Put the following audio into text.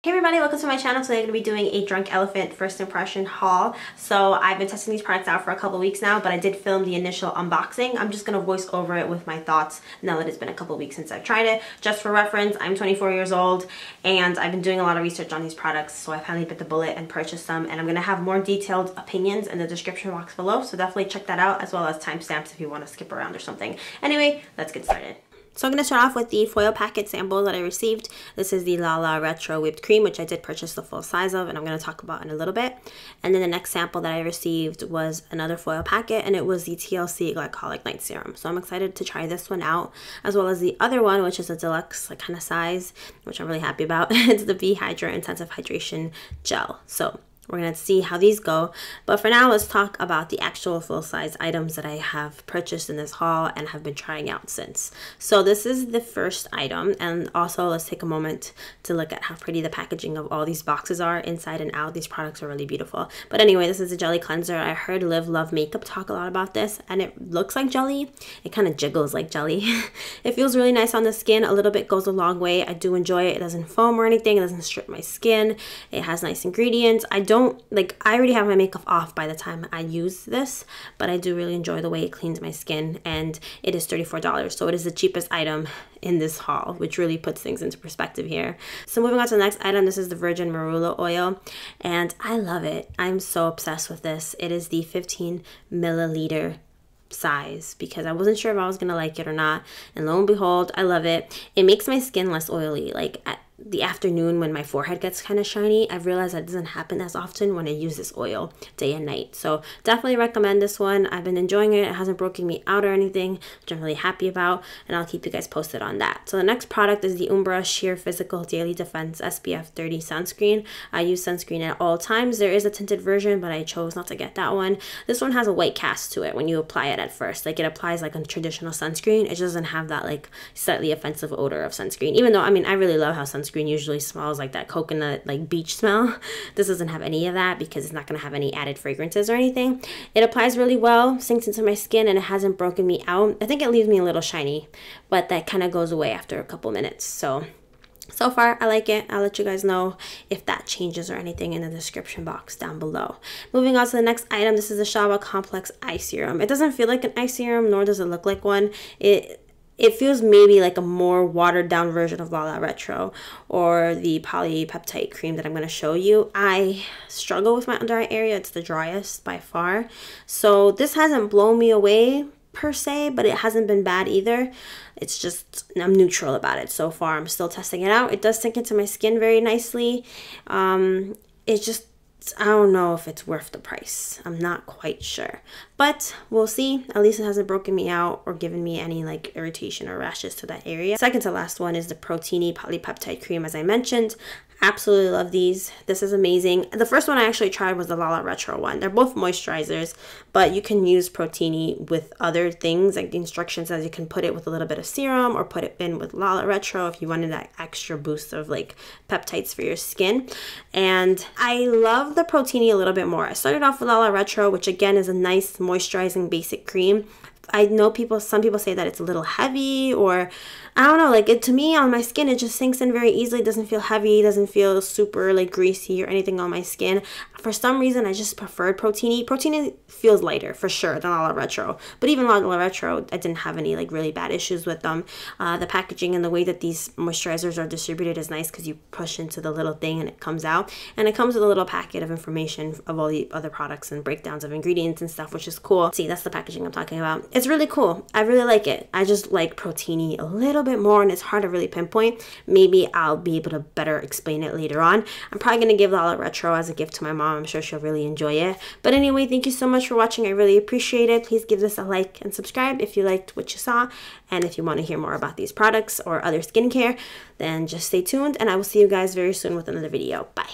Hey everybody, welcome to my channel. Today I'm going to be doing a Drunk Elephant first impression haul. So I've been testing these products out for a couple weeks now, but I did film the initial unboxing. I'm just going to voice over it with my thoughts now that it's been a couple weeks since I've tried it. Just for reference, I'm 24 years old and I've been doing a lot of research on these products, so I finally bit the bullet and purchased them, and I'm going to have more detailed opinions in the description box below, so definitely check that out, as well as timestamps if you want to skip around or something. Anyway, let's get started. So I'm going to start off with the foil packet sample that I received. This is the Lala Retro Whipped Cream, which I did purchase the full size of, and I'm going to talk about in a little bit. And then the next sample that I received was another foil packet, and it was the TLC Glycolic Night Serum. So I'm excited to try this one out, as well as the other one, which is a deluxe kind of size, which I'm really happy about. It's the Be Hydra Intensive Hydration Gel. So we're going to see how these go. But for now, let's talk about the actual full-size items that I have purchased in this haul and have been trying out since. So this is the first item, and also let's take a moment to look at how pretty the packaging of all these boxes are inside and out. These products are really beautiful. But anyway, this is a jelly cleanser. I heard Live Love Makeup talk a lot about this, and it looks like jelly. It kind of jiggles like jelly. It feels really nice on the skin. A little bit goes a long way. I do enjoy it. It doesn't foam or anything. It doesn't strip my skin. It has nice ingredients. I already have my makeup off by the time I use this, but I do really enjoy the way it cleans my skin, and it is $34, so it is the cheapest item in this haul, which really puts things into perspective here. So moving on to the next item, this is the Virgin Marula oil, and I love it. I'm so obsessed with this. It is the 15 milliliter size because I wasn't sure if I was gonna like it or not, and lo and behold, I love it. It makes my skin less oily. Like at the afternoon when my forehead gets kind of shiny, I've realized that doesn't happen as often when I use this oil day and night. So definitely recommend this one. I've been enjoying it. It hasn't broken me out or anything, which I'm really happy about, and I'll keep you guys posted on that. So the next product is the Umbra Sheer Physical Daily Defense SPF 30 sunscreen. I use sunscreen at all times. There is a tinted version, but I chose not to get that one. This one has a white cast to it when you apply it at first. Like, it applies like a traditional sunscreen. It doesn't have that like slightly offensive odor of sunscreen, even though, I mean, I really love how sunscreen usually smells like that coconut, like beach smell. This doesn't have any of that because it's not going to have any added fragrances or anything. It applies really well, sinks into my skin, and it hasn't broken me out. I think it leaves me a little shiny, but that kind of goes away after a couple minutes. So far, I like it. I'll let you guys know if that changes or anything in the description box down below. Moving on to the next item, this is the Shaba Complex Eye Serum. It doesn't feel like an eye serum, nor does it look like one. It feels maybe like a more watered down version of Lala Retro or the Polypeptide cream that I'm going to show you. I struggle with my under eye area. It's the driest by far. So this hasn't blown me away per se, but it hasn't been bad either. It's just, I'm neutral about it so far. I'm still testing it out. It does sink into my skin very nicely. It's just, I don't know if it's worth the price. I'm not quite sure, but we'll see. At least it hasn't broken me out or given me any like irritation or rashes to that area. Second to last one is the ProtiniTM Polypeptide cream, as I mentioned. Absolutely love these. This is amazing. The first one I actually tried was the Lala Retro one. They're both moisturizers, but you can use Protini with other things. Like the instruction says you can put it with a little bit of serum or put it in with Lala Retro if you wanted that extra boost of like peptides for your skin. And I love the Protini a little bit more. I started off with Lala Retro, which again is a nice moisturizing basic cream. I know some people say that it's a little heavy, or I don't know, like to me on my skin, it just sinks in very easily. It doesn't feel heavy, doesn't feel super like greasy or anything on my skin. For some reason, I just preferred Protini. Protini feels lighter for sure than Lala Retro, but even Lala Retro, I didn't have any like really bad issues with them. The packaging and the way that these moisturizers are distributed is nice because you push into the little thing and it comes out, and it comes with a little packet of information of all the other products and breakdowns of ingredients and stuff, which is cool. See, that's the packaging I'm talking about. It's really cool. I really like it. I just like Protini a little bit more, and it's hard to really pinpoint. Maybe I'll be able to better explain it later on. I'm probably going to give Lala Retro as a gift to my mom. I'm sure she'll really enjoy it. But anyway, thank you so much for watching. I really appreciate it. Please give this a like and subscribe if you liked what you saw. And if you want to hear more about these products or other skincare, then just stay tuned, and I will see you guys very soon with another video. Bye.